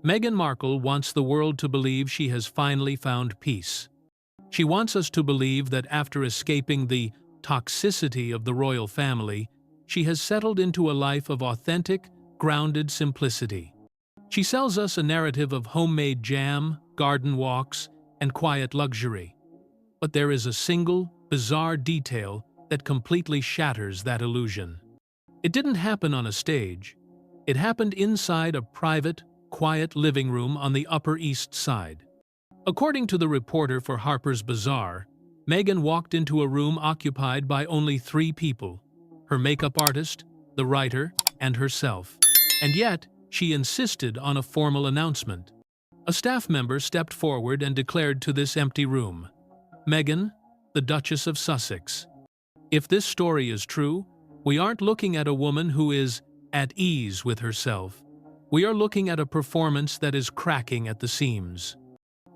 Meghan Markle wants the world to believe she has finally found peace. She wants us to believe that after escaping the toxicity of the royal family, she has settled into a life of authentic, grounded simplicity. She sells us a narrative of homemade jam, garden walks, and quiet luxury. But there is a single, bizarre detail that completely shatters that illusion. It didn't happen on a stage. It happened inside a private, quiet living room on the Upper East Side. According to the reporter for Harper's Bazaar, Meghan walked into a room occupied by only 3 people: her makeup artist, the writer, and herself. And yet, she insisted on a formal announcement. A staff member stepped forward and declared to this empty room, "Meghan, the Duchess of Sussex." If this story is true, we aren't looking at a woman who is at ease with herself. We are looking at a performance that is cracking at the seams.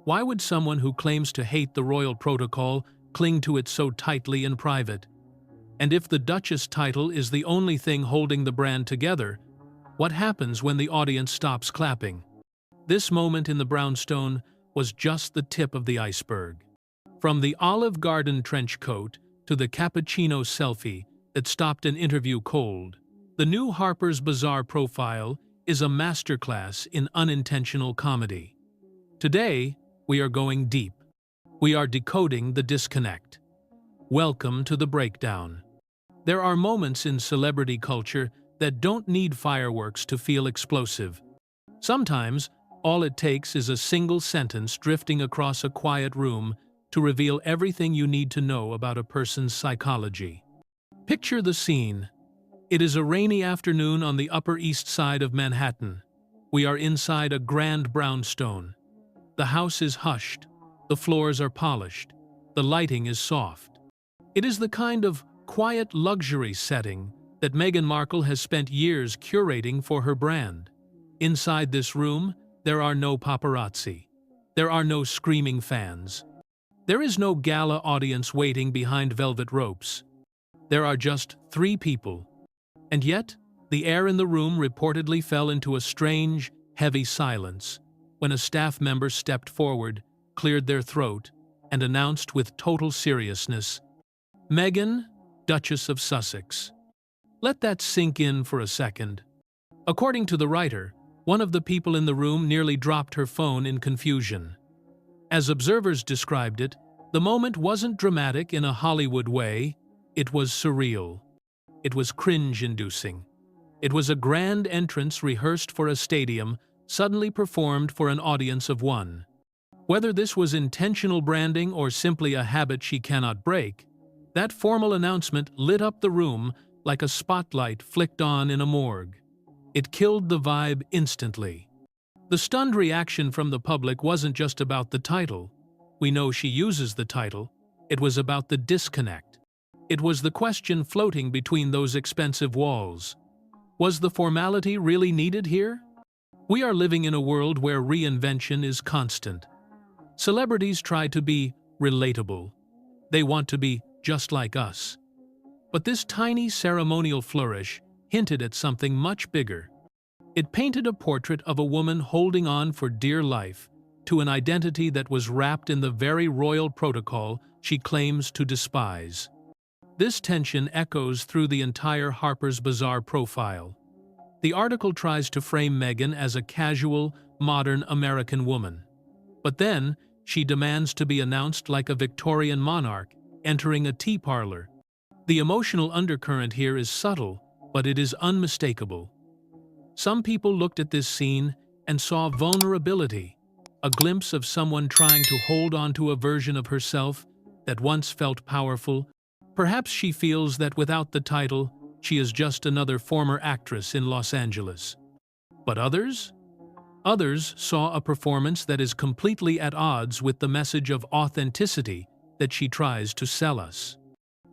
Why would someone who claims to hate the royal protocol cling to it so tightly in private? And if the Duchess title is the only thing holding the brand together, what happens when the audience stops clapping? This moment in the brownstone was just the tip of the iceberg. From the Olive Garden trench coat to the cappuccino selfie that stopped an interview cold, the new Harper's Bazaar profile is a masterclass in unintentional comedy. Today, we are going deep. We are decoding the disconnect. Welcome to the breakdown. There are moments in celebrity culture that don't need fireworks to feel explosive. Sometimes, all it takes is a single sentence drifting across a quiet room to reveal everything you need to know about a person's psychology. Picture the scene. It is a rainy afternoon on the Upper East Side of Manhattan. We are inside a grand brownstone. The house is hushed. The floors are polished. The lighting is soft. It is the kind of quiet luxury setting that Meghan Markle has spent years curating for her brand. Inside this room, there are no paparazzi. There are no screaming fans. There is no gala audience waiting behind velvet ropes. There are just 3 people. And yet, the air in the room reportedly fell into a strange, heavy silence when a staff member stepped forward, cleared their throat, and announced with total seriousness, "Meghan, Duchess of Sussex." Let that sink in for a second. According to the writer, one of the people in the room nearly dropped her phone in confusion. As observers described it, the moment wasn't dramatic in a Hollywood way, it was surreal. It was cringe-inducing. It was a grand entrance rehearsed for a stadium, suddenly performed for an audience of 1. Whether this was intentional branding or simply a habit she cannot break, that formal announcement lit up the room like a spotlight flicked on in a morgue. It killed the vibe instantly. The stunned reaction from the public wasn't just about the title. We know she uses the title. It was about the disconnect. It was the question floating between those expensive walls. Was the formality really needed here? We are living in a world where reinvention is constant. Celebrities try to be relatable. They want to be just like us. But this tiny ceremonial flourish hinted at something much bigger. It painted a portrait of a woman holding on for dear life to an identity that was wrapped in the very royal protocol she claims to despise. This tension echoes through the entire Harper's Bazaar profile. The article tries to frame Meghan as a casual, modern American woman. But then, she demands to be announced like a Victorian monarch entering a tea parlor. The emotional undercurrent here is subtle, but it is unmistakable. Some people looked at this scene and saw vulnerability, a glimpse of someone trying to hold on to a version of herself that once felt powerful. Perhaps she feels that without the title, she is just another former actress in Los Angeles. But others? Others saw a performance that is completely at odds with the message of authenticity that she tries to sell us.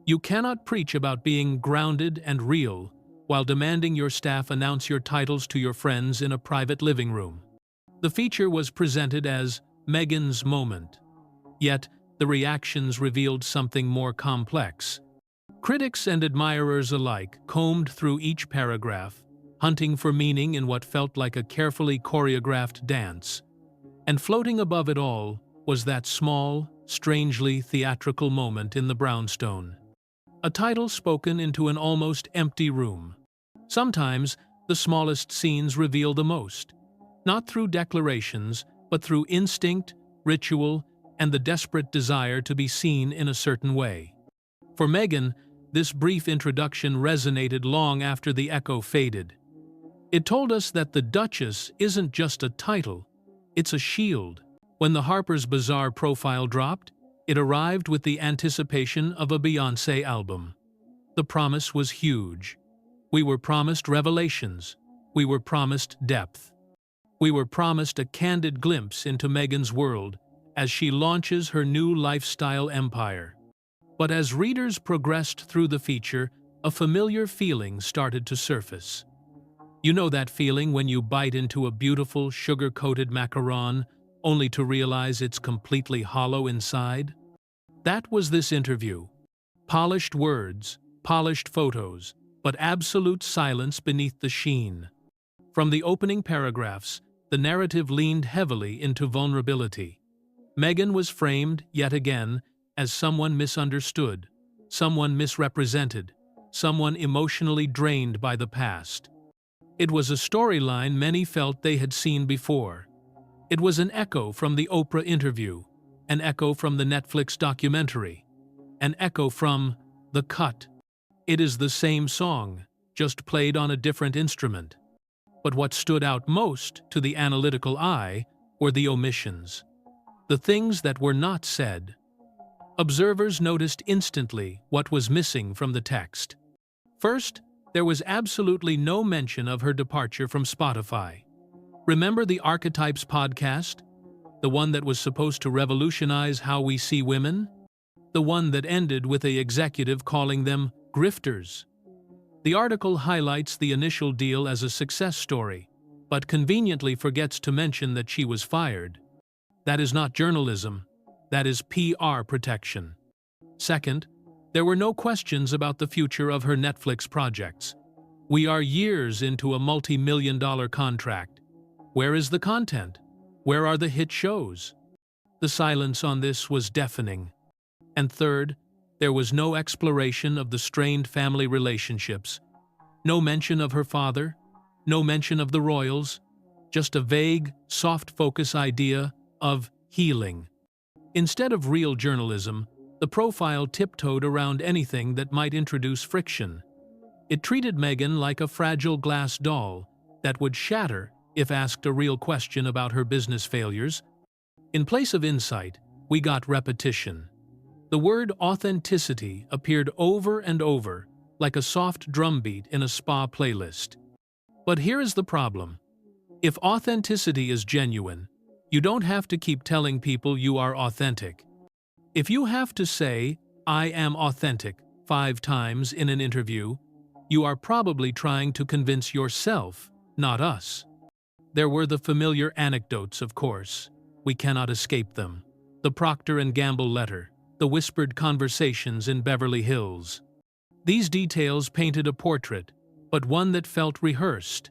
You cannot preach about being grounded and real while demanding your staff announce your titles to your friends in a private living room. The feature was presented as Meghan's moment. Yet, the reactions revealed something more complex. Critics and admirers alike combed through each paragraph, hunting for meaning in what felt like a carefully choreographed dance. And floating above it all was that small, strangely theatrical moment in the brownstone. A title spoken into an almost empty room. Sometimes, the smallest scenes reveal the most, not through declarations, but through instinct, ritual, and the desperate desire to be seen in a certain way. For Meghan, this brief introduction resonated long after the echo faded. It told us that the Duchess isn't just a title, it's a shield. When the Harper's Bazaar profile dropped, it arrived with the anticipation of a Beyoncé album. The promise was huge. We were promised revelations. We were promised depth. We were promised a candid glimpse into Meghan's world as she launches her new lifestyle empire. But as readers progressed through the feature, a familiar feeling started to surface. You know that feeling when you bite into a beautiful, sugar-coated macaron, only to realize it's completely hollow inside? That was this interview. Polished words, polished photos, but absolute silence beneath the sheen. From the opening paragraphs, the narrative leaned heavily into vulnerability. Meghan was framed, yet again, as someone misunderstood, someone misrepresented, someone emotionally drained by the past. It was a storyline many felt they had seen before. It was an echo from the Oprah interview, an echo from the Netflix documentary, an echo from The Cut. It is the same song, just played on a different instrument. But what stood out most to the analytical eye were the omissions. The things that were not said. Observers noticed instantly what was missing from the text. First, there was absolutely no mention of her departure from Spotify. Remember the Archetypes podcast? The one that was supposed to revolutionize how we see women? The one that ended with an executive calling them grifters. The article highlights the initial deal as a success story, but conveniently forgets to mention that she was fired. That is not journalism, that is PR protection. Second, there were no questions about the future of her Netflix projects. We are years into a multi-million-dollar contract. Where is the content? Where are the hit shows? The silence on this was deafening. And third, there was no exploration of the strained family relationships. No mention of her father, no mention of the royals, just a vague, soft-focus idea of healing. Instead of real journalism, the profile tiptoed around anything that might introduce friction. It treated Meghan like a fragile glass doll that would shatter if asked a real question about her business failures. In place of insight, we got repetition. The word authenticity appeared over and over, like a soft drumbeat in a spa playlist. But here is the problem. If authenticity is genuine, you don't have to keep telling people you are authentic. If you have to say, "I am authentic," 5 times in an interview, you are probably trying to convince yourself, not us. There were the familiar anecdotes, of course. We cannot escape them. The Procter & Gamble letter, the whispered conversations in Beverly Hills. These details painted a portrait, but one that felt rehearsed.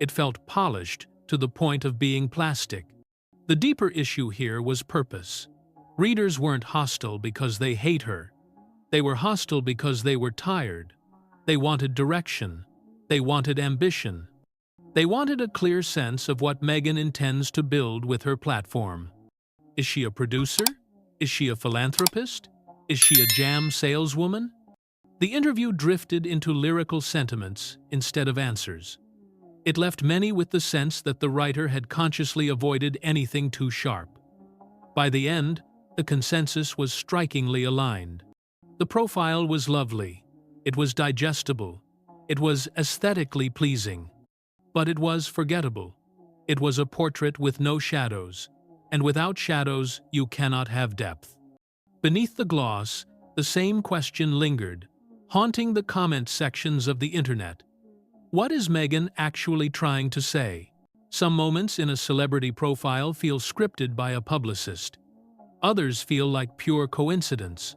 It felt polished to the point of being plastic. The deeper issue here was purpose. Readers weren't hostile because they hate her. They were hostile because they were tired. They wanted direction. They wanted ambition. They wanted a clear sense of what Meghan intends to build with her platform. Is she a producer? Is she a philanthropist? Is she a jam saleswoman? The interview drifted into lyrical sentiments instead of answers. It left many with the sense that the writer had consciously avoided anything too sharp. By the end, the consensus was strikingly aligned. The profile was lovely. It was digestible. It was aesthetically pleasing. But it was forgettable. It was a portrait with no shadows, and without shadows you cannot have depth. Beneath the gloss, the same question lingered, haunting the comment sections of the internet. What is Meghan actually trying to say? Some moments in a celebrity profile feel scripted by a publicist. Others feel like pure coincidence.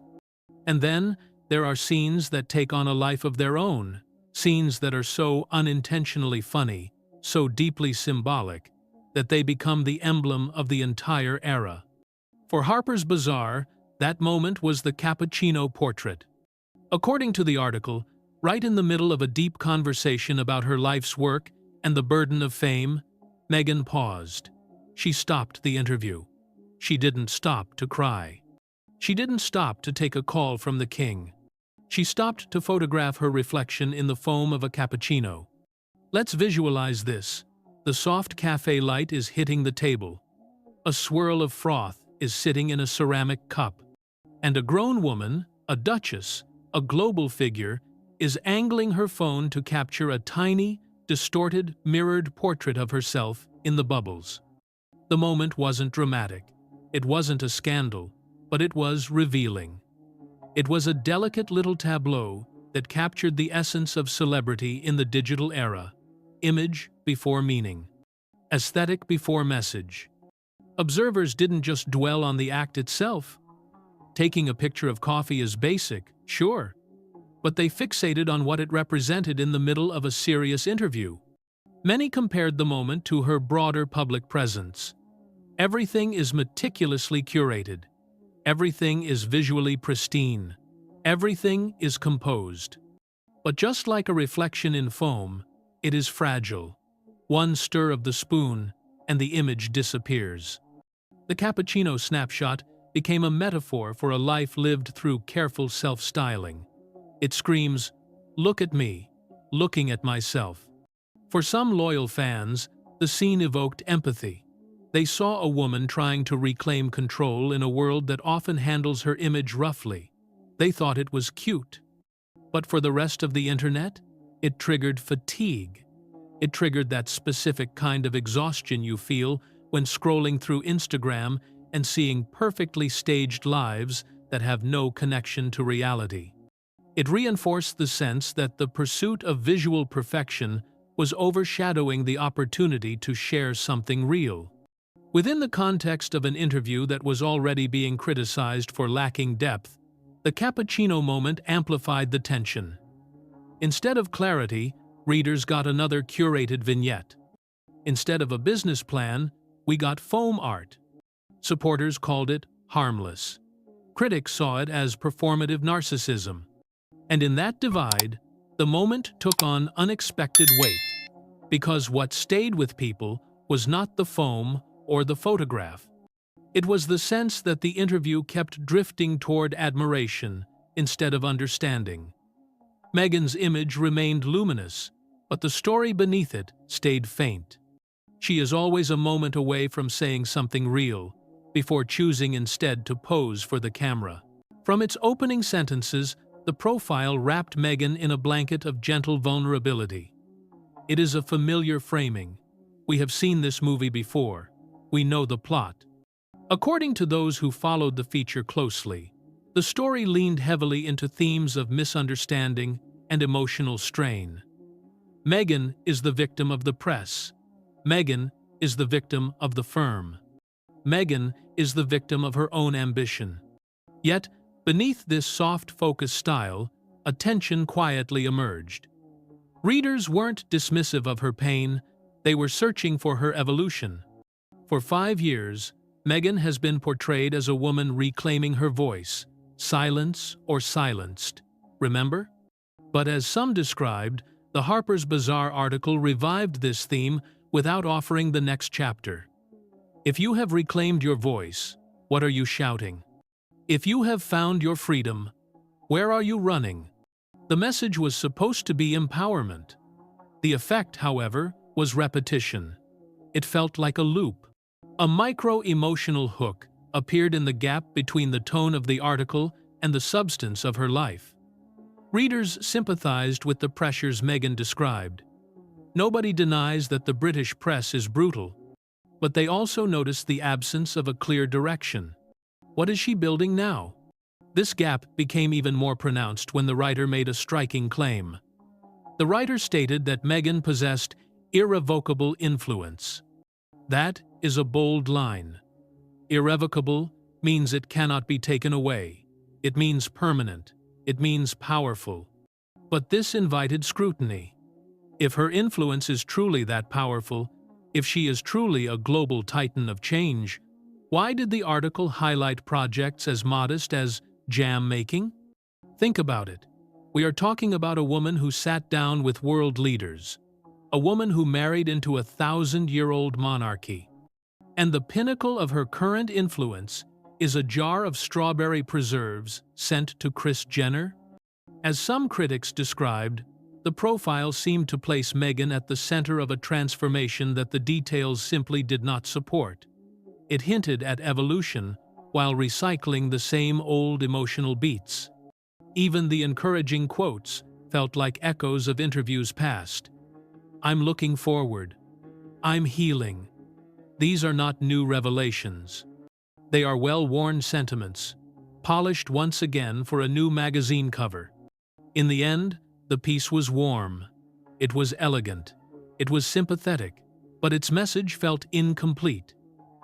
And then, there are scenes that take on a life of their own, Scenes that are so unintentionally funny, so deeply symbolic, that they become the emblem of the entire era. For Harper's Bazaar, that moment was the cappuccino portrait. According to the article, right in the middle of a deep conversation about her life's work and the burden of fame, Meghan paused. She stopped the interview. She didn't stop to cry. She didn't stop to take a call from the king. She stopped to photograph her reflection in the foam of a cappuccino. Let's visualize this. The soft cafe light is hitting the table. A swirl of froth is sitting in a ceramic cup. And a grown woman, a duchess, a global figure, is angling her phone to capture a tiny, distorted, mirrored portrait of herself in the bubbles. The moment wasn't dramatic. It wasn't a scandal, but it was revealing. It was a delicate little tableau that captured the essence of celebrity in the digital era. Image before meaning. Aesthetic before message. Observers didn't just dwell on the act itself. Taking a picture of coffee is basic, sure, but they fixated on what it represented in the middle of a serious interview. Many compared the moment to her broader public presence. Everything is meticulously curated. Everything is visually pristine. Everything is composed. But just like a reflection in foam, it is fragile. One stir of the spoon, and the image disappears. The cappuccino snapshot became a metaphor for a life lived through careful self-styling. It screams, "Look at me, looking at myself." For some loyal fans, the scene evoked empathy. They saw a woman trying to reclaim control in a world that often handles her image roughly. They thought it was cute. But for the rest of the internet, it triggered fatigue. It triggered that specific kind of exhaustion you feel when scrolling through Instagram and seeing perfectly staged lives that have no connection to reality. It reinforced the sense that the pursuit of visual perfection was overshadowing the opportunity to share something real. Within the context of an interview that was already being criticized for lacking depth, the cappuccino moment amplified the tension. Instead of clarity, readers got another curated vignette. Instead of a business plan, we got foam art. Supporters called it harmless. Critics saw it as performative narcissism. And in that divide, the moment took on unexpected weight, because what stayed with people was not the foam or the photograph. It was the sense that the interview kept drifting toward admiration instead of understanding. Meghan's image remained luminous, but the story beneath it stayed faint. She is always a moment away from saying something real, before choosing instead to pose for the camera. From its opening sentences, the profile wrapped Meghan in a blanket of gentle vulnerability. It is a familiar framing. We have seen this movie before. We know the plot. According to those who followed the feature closely, the story leaned heavily into themes of misunderstanding and emotional strain. Meghan is the victim of the press. Meghan is the victim of the firm. Meghan is the victim of her own ambition. Yet, beneath this soft-focused style, a tension quietly emerged. Readers weren't dismissive of her pain, they were searching for her evolution. For 5 years, Meghan has been portrayed as a woman reclaiming her voice, silence or silenced. Remember? But as some described, the Harper's Bazaar article revived this theme without offering the next chapter. If you have reclaimed your voice, what are you shouting? If you have found your freedom, where are you running? The message was supposed to be empowerment. The effect, however, was repetition. It felt like a loop. A micro-emotional hook appeared in the gap between the tone of the article and the substance of her life. Readers sympathized with the pressures Meghan described. Nobody denies that the British press is brutal, but they also noticed the absence of a clear direction. What is she building now? This gap became even more pronounced when the writer made a striking claim. The writer stated that Meghan possessed irrevocable influence. That is a bold line. Irrevocable means it cannot be taken away. It means permanent. It means powerful. But this invited scrutiny. If her influence is truly that powerful, if she is truly a global titan of change, why did the article highlight projects as modest as jam making? Think about it. We are talking about a woman who sat down with world leaders, a woman who married into a 1,000-year-old monarchy. And the pinnacle of her current influence is a jar of strawberry preserves sent to Kris Jenner? As some critics described, the profile seemed to place Meghan at the center of a transformation that the details simply did not support. It hinted at evolution while recycling the same old emotional beats. Even the encouraging quotes felt like echoes of interviews past. "I'm looking forward. I'm healing." These are not new revelations. They are well-worn sentiments, polished once again for a new magazine cover. In the end, the piece was warm. It was elegant. It was sympathetic, but its message felt incomplete.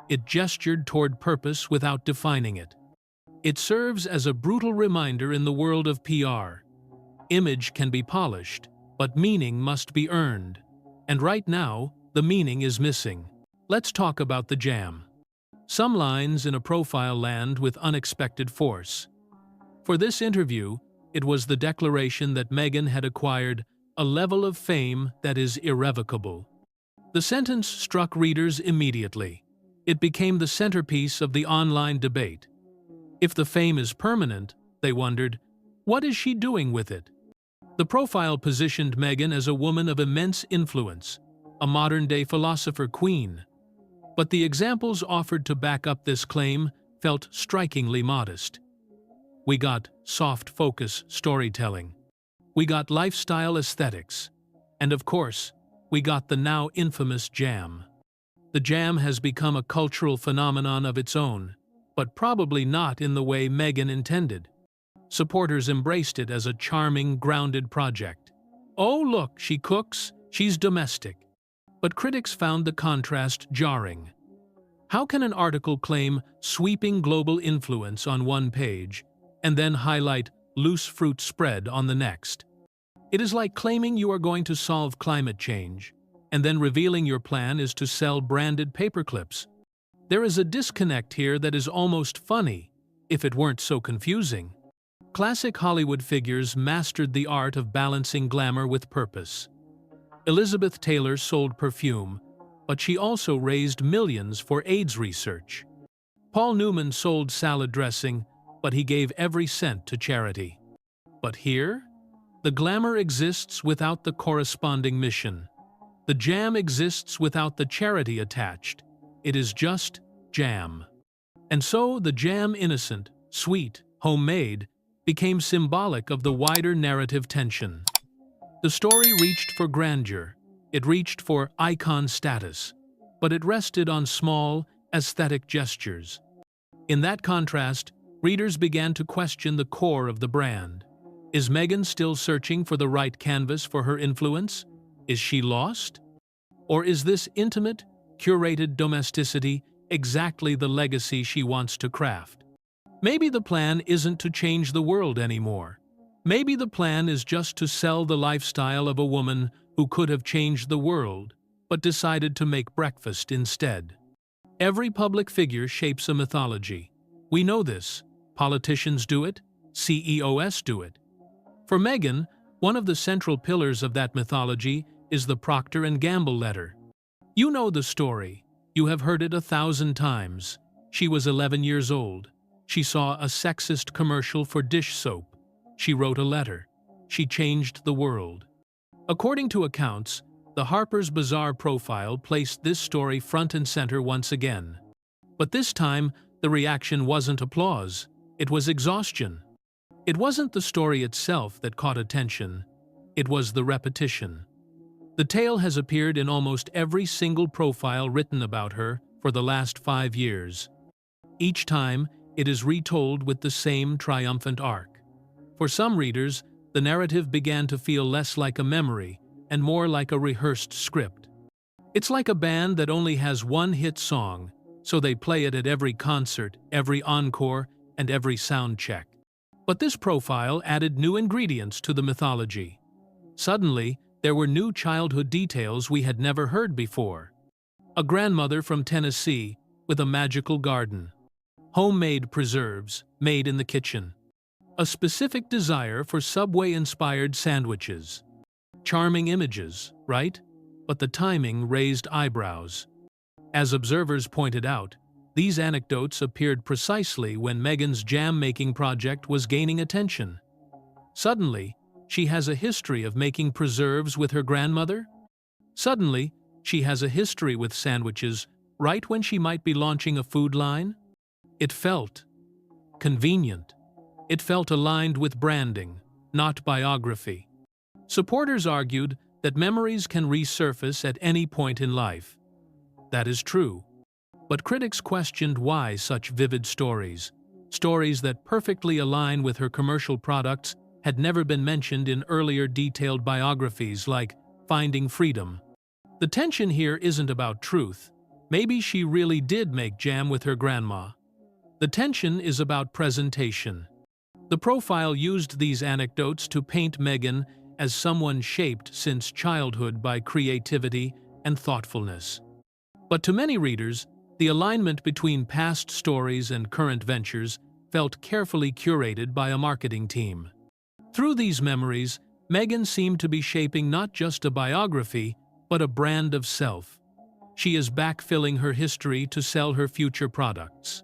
It gestured toward purpose without defining it. It serves as a brutal reminder in the world of PR. Image can be polished, but meaning must be earned. And right now, the meaning is missing. Let's talk about the jam. Some lines in a profile land with unexpected force. For this interview, it was the declaration that Meghan had acquired a level of fame that is irrevocable. The sentence struck readers immediately. It became the centerpiece of the online debate. If the fame is permanent, they wondered, what is she doing with it? The profile positioned Meghan as a woman of immense influence, a modern-day philosopher queen. But the examples offered to back up this claim felt strikingly modest. We got soft focus storytelling. We got lifestyle aesthetics. And of course, we got the now infamous jam. The jam has become a cultural phenomenon of its own, but probably not in the way Meghan intended. Supporters embraced it as a charming, grounded project. Oh, look, she cooks, she's domestic. But critics found the contrast jarring. How can an article claim sweeping global influence on one page and then highlight loose fruit spread on the next? It is like claiming you are going to solve climate change and then revealing your plan is to sell branded paperclips. There is a disconnect here that is almost funny, if it weren't so confusing. Classic Hollywood figures mastered the art of balancing glamour with purpose. Elizabeth Taylor sold perfume, but she also raised millions for AIDS research. Paul Newman sold salad dressing, but he gave every cent to charity. But here, the glamour exists without the corresponding mission. The jam exists without the charity attached. It is just jam. And so the jam, innocent, sweet, homemade, became symbolic of the wider narrative tension. The story reached for grandeur. It reached for icon status, but it rested on small, aesthetic gestures. In that contrast, readers began to question the core of the brand. Is Meghan still searching for the right canvas for her influence? Is she lost? Or is this intimate, curated domesticity exactly the legacy she wants to craft? Maybe the plan isn't to change the world anymore. Maybe the plan is just to sell the lifestyle of a woman who could have changed the world, but decided to make breakfast instead. Every public figure shapes a mythology. We know this. Politicians do it. CEOs do it. For Meghan, one of the central pillars of that mythology is the Procter & Gamble letter. You know the story. You have heard it 1,000 times. She was 11 years old. She saw a sexist commercial for dish soap. She wrote a letter. She changed the world. According to accounts, the Harper's Bazaar profile placed this story front and center once again. But this time, the reaction wasn't applause. It was exhaustion. It wasn't the story itself that caught attention. It was the repetition. The tale has appeared in almost every single profile written about her for the last 5 years. Each time, it is retold with the same triumphant arc. For some readers, the narrative began to feel less like a memory and more like a rehearsed script. It's like a band that only has one hit song, so they play it at every concert, every encore, and every sound check. But this profile added new ingredients to the mythology. Suddenly, there were new childhood details we had never heard before. A grandmother from Tennessee with a magical garden. Homemade preserves made in the kitchen. A specific desire for Subway-inspired sandwiches. Charming images, right? But the timing raised eyebrows. As observers pointed out, these anecdotes appeared precisely when Meghan's jam-making project was gaining attention. Suddenly, she has a history of making preserves with her grandmother? Suddenly, she has a history with sandwiches right when she might be launching a food line? It felt convenient. It felt aligned with branding, not biography. Supporters argued that memories can resurface at any point in life. That is true. But critics questioned why such vivid stories that perfectly align with her commercial products, had never been mentioned in earlier detailed biographies like Finding Freedom. The tension here isn't about truth. Maybe she really did make jam with her grandma. The tension is about presentation. The profile used these anecdotes to paint Meghan as someone shaped since childhood by creativity and thoughtfulness. But to many readers, the alignment between past stories and current ventures felt carefully curated by a marketing team. Through these memories, Meghan seemed to be shaping not just a biography, but a brand of self. She is backfilling her history to sell her future products.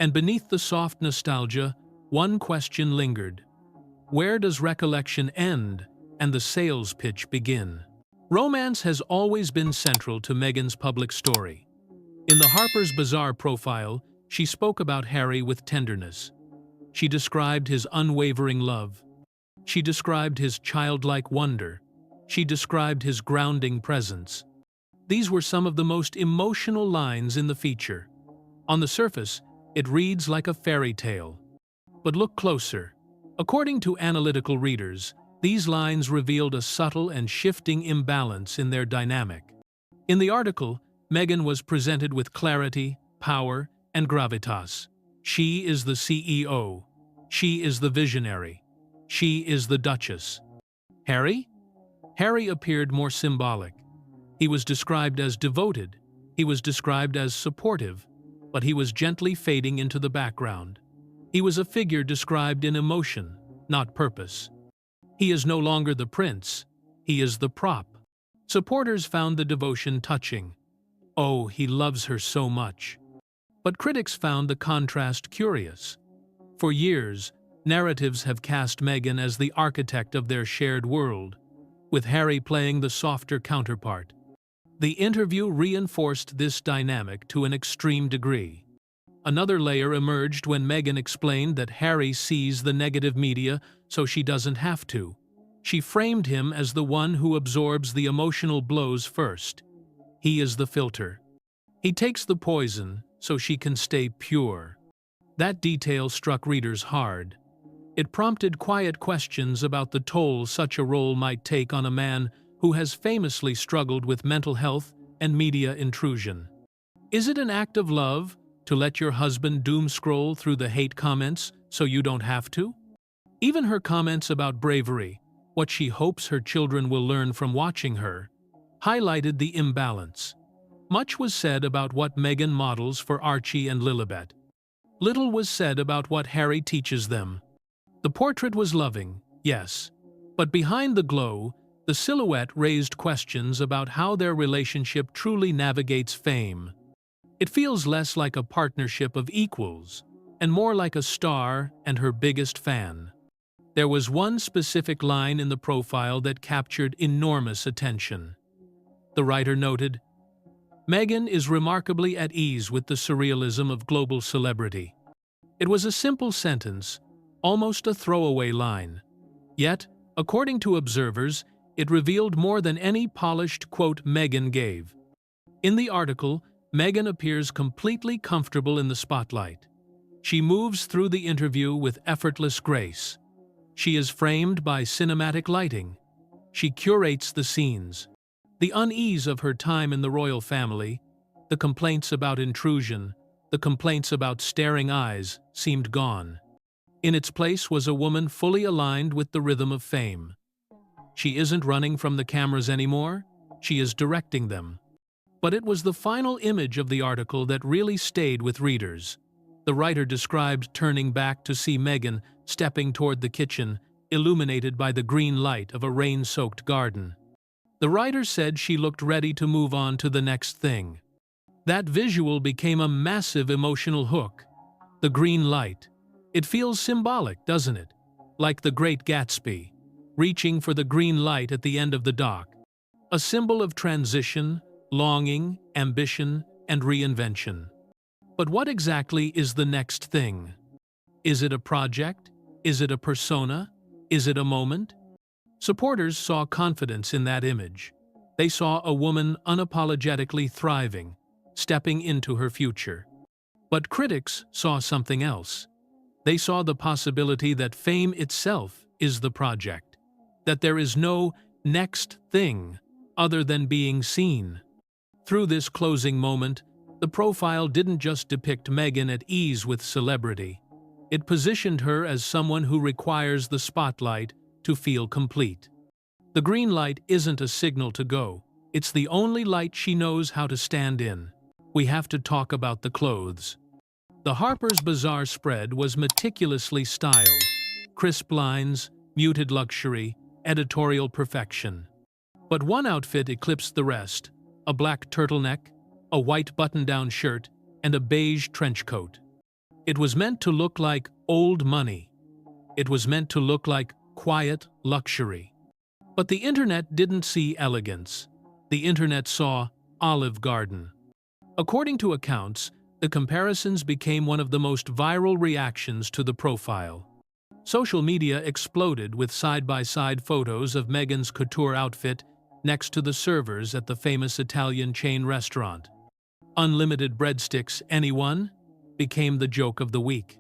And beneath the soft nostalgia, one question lingered. Where does recollection end and the sales pitch begin? Romance has always been central to Meghan's public story. In the Harper's Bazaar profile, she spoke about Harry with tenderness. She described his unwavering love. She described his childlike wonder. She described his grounding presence. These were some of the most emotional lines in the feature. On the surface, it reads like a fairy tale. But look closer. According to analytical readers, these lines revealed a subtle and shifting imbalance in their dynamic. In the article, Meghan was presented with clarity, power, and gravitas. She is the CEO. She is the visionary. She is the Duchess. Harry? Harry appeared more symbolic. He was described as devoted. He was described as supportive, but he was gently fading into the background. He was a figure described in emotion, not purpose. He is no longer the prince. He is the prop. Supporters found the devotion touching. Oh, he loves her so much. But critics found the contrast curious. For years, narratives have cast Meghan as the architect of their shared world, with Harry playing the softer counterpart. The interview reinforced this dynamic to an extreme degree. Another layer emerged when Meghan explained that Harry sees the negative media so she doesn't have to. She framed him as the one who absorbs the emotional blows first. He is the filter. He takes the poison so she can stay pure. That detail struck readers hard. It prompted quiet questions about the toll such a role might take on a man who has famously struggled with mental health and media intrusion. Is it an act of love to let your husband doom scroll through the hate comments so you don't have to? Even her comments about bravery, what she hopes her children will learn from watching her, highlighted the imbalance. Much was said about what Meghan models for Archie and Lilibet. Little was said about what Harry teaches them. The portrait was loving, yes, but behind the glow, the silhouette raised questions about how their relationship truly navigates fame. It feels less like a partnership of equals, and more like a star and her biggest fan. There was one specific line in the profile that captured enormous attention. The writer noted, "Meghan is remarkably at ease with the surrealism of global celebrity." It was a simple sentence, almost a throwaway line. Yet, according to observers, it revealed more than any polished quote Meghan gave. In the article, Meghan appears completely comfortable in the spotlight. She moves through the interview with effortless grace. She is framed by cinematic lighting. She curates the scenes. The unease of her time in the royal family, the complaints about intrusion, the complaints about staring eyes, seemed gone. In its place was a woman fully aligned with the rhythm of fame. She isn't running from the cameras anymore, she is directing them. But it was the final image of the article that really stayed with readers. The writer described turning back to see Meghan stepping toward the kitchen, illuminated by the green light of a rain-soaked garden. The writer said she looked ready to move on to the next thing. That visual became a massive emotional hook. The green light. It feels symbolic, doesn't it? Like the Great Gatsby, reaching for the green light at the end of the dock. A symbol of transition, longing, ambition, and reinvention. But what exactly is the next thing? Is it a project? Is it a persona? Is it a moment? Supporters saw confidence in that image. They saw a woman unapologetically thriving, stepping into her future. But critics saw something else. They saw the possibility that fame itself is the project, that there is no next thing other than being seen. Through this closing moment, the profile didn't just depict Meghan at ease with celebrity. It positioned her as someone who requires the spotlight to feel complete. The green light isn't a signal to go. It's the only light she knows how to stand in. We have to talk about the clothes. The Harper's Bazaar spread was meticulously styled. Crisp lines, muted luxury, editorial perfection. But one outfit eclipsed the rest: a black turtleneck, a white button-down shirt, and a beige trench coat. It was meant to look like old money. It was meant to look like quiet luxury. But the internet didn't see elegance. The internet saw Olive Garden. According to accounts, the comparisons became one of the most viral reactions to the profile. Social media exploded with side-by-side photos of Meghan's couture outfit next to the servers at the famous Italian chain restaurant. Unlimited breadsticks, anyone? Became the joke of the week.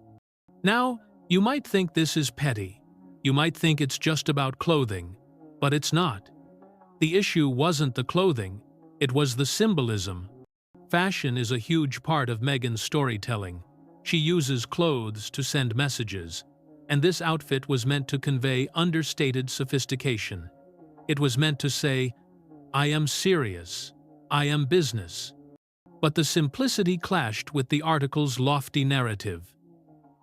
Now, you might think this is petty. You might think it's just about clothing, but it's not. The issue wasn't the clothing, it was the symbolism. Fashion is a huge part of Meghan's storytelling. She uses clothes to send messages, and this outfit was meant to convey understated sophistication. It was meant to say, "I am serious, I am business." But the simplicity clashed with the article's lofty narrative.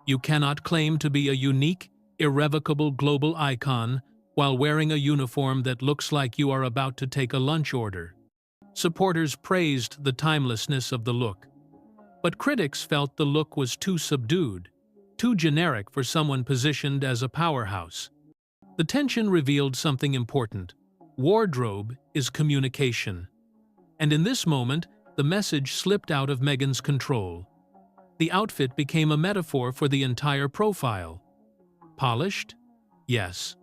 You cannot claim to be a unique, irrevocable global icon while wearing a uniform that looks like you are about to take a lunch order. Supporters praised the timelessness of the look. But critics felt the look was too subdued, too generic for someone positioned as a powerhouse. The tension revealed something important. Wardrobe is communication. And in this moment, the message slipped out of Meghan's control. The outfit became a metaphor for the entire profile. Polished? Yes.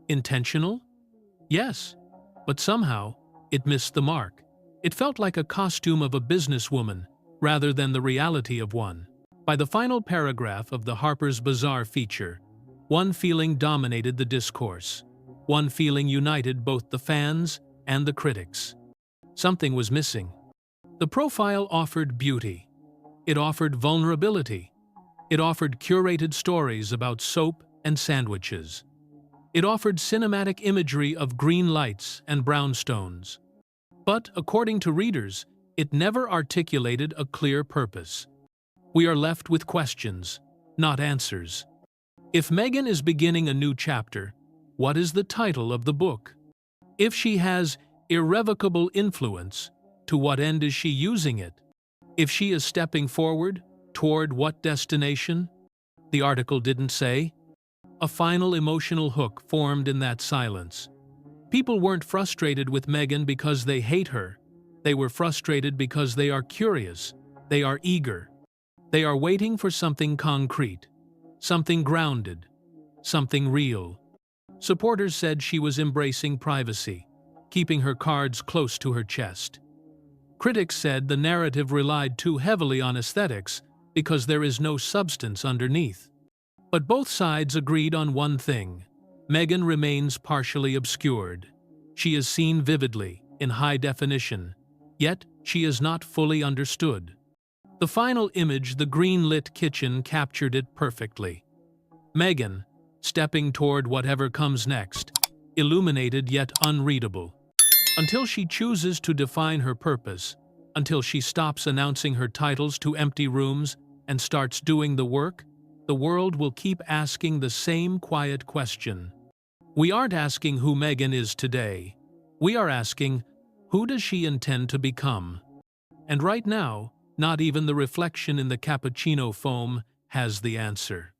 Intentional? Yes. But somehow, it missed the mark. It felt like a costume of a businesswoman, rather than the reality of one. By the final paragraph of the Harper's Bazaar feature, one feeling dominated the discourse. One feeling united both the fans and the critics. Something was missing. The profile offered beauty. It offered vulnerability. It offered curated stories about soap and sandwiches. It offered cinematic imagery of green lights and brownstones. But, according to readers, it never articulated a clear purpose. We are left with questions, not answers. If Meghan is beginning a new chapter, what is the title of the book? If she has irrevocable influence, to what end is she using it? If she is stepping forward, toward what destination? The article didn't say. A final emotional hook formed in that silence. People weren't frustrated with Meghan because they hate her. They were frustrated because they are curious. They are eager. They are waiting for something concrete, something grounded, something real. Supporters said she was embracing privacy, keeping her cards close to her chest. Critics said the narrative relied too heavily on aesthetics because there is no substance underneath. But both sides agreed on one thing. Meghan remains partially obscured. She is seen vividly, in high definition, yet she is not fully understood. The final image, the green-lit kitchen, captured it perfectly. Meghan, stepping toward whatever comes next, illuminated yet unreadable. Until she chooses to define her purpose, until she stops announcing her titles to empty rooms and starts doing the work, the world will keep asking the same quiet question. We aren't asking who Meghan is today. We are asking, who does she intend to become? And right now, not even the reflection in the cappuccino foam has the answer.